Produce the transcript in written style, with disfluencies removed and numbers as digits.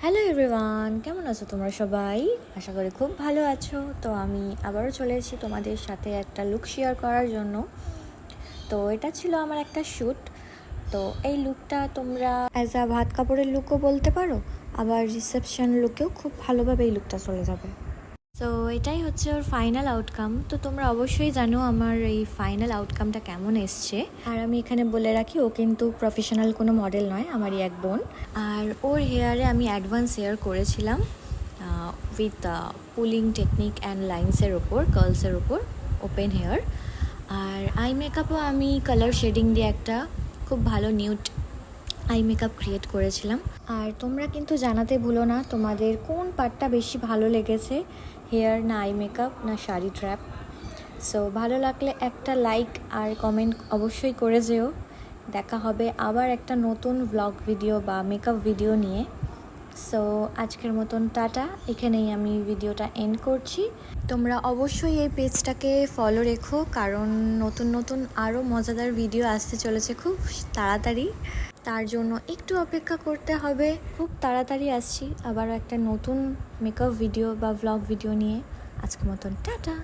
Hello everyone, কেমন আছো তোমরা সবাই? আশা করি খুব ভালো আছো। তো আমি আবারও চলে এসেছি তোমাদের সাথে একটা লুক শেয়ার করার জন্য। তো এটা ছিল আমার একটা শ্যুট। তো এই লুকটা তোমরা অ্যাজ আ ভাত কাপড়ের লুকও বলতে পারো, আবার রিসেপশন লুকেও খুব ভালোভাবে এই লুকটা চলে যাবে। সো এটাই হচ্ছে ওর ফাইনাল আউটকাম। তো তোমরা অবশ্যই জানো আমার এই ফাইনাল আউটকামটা কেমন এসছে। আর আমি এখানে বলে রাখি, ও কিন্তু প্রফেশনাল কোনো মডেল নয়, আমারই এক বোন। আর ওর হেয়ারে আমি অ্যাডভান্স হেয়ার করেছিলাম উইথ পুলিং টেকনিক অ্যান্ড লাইন্সের ওপর, কার্লসের ওপর, ওপেন হেয়ার। আর আই মেকআপও আমি কালার শেডিং দিয়ে একটা খুব ভালো নিউড আই মেকআপ ক্রিয়েট করেছিলাম। আর তোমরা কিন্তু জানাতে ভুলো না তোমাদের কোন পার্টটা বেশি ভালো লেগেছে, হেয়ার না আই মেকআপ না শাড়ি ট্র্যাপ। সো ভালো লাগলে একটা লাইক আর কমেন্ট অবশ্যই করে যেও। দেখা হবে আবার একটা নতুন ব্লগ ভিডিও বা মেকআপ ভিডিও নিয়ে। সো আজকের মতন টাটা, এখানেই আমি ভিডিওটা এন্ড করছি। তোমরা অবশ্যই এই পেজটাকে ফলো রেখো, কারণ নতুন নতুন আরও মজাদার ভিডিও আসতে চলেছে খুব তাড়াতাড়ি। তার জন্য একটু অপেক্ষা করতে হবে। খুব তাড়াতাড়ি আসছি আবার একটা নতুন মেকআপ ভিডিও বা ভ্লগ ভিডিও নিয়ে। আজকের মতন টাটা।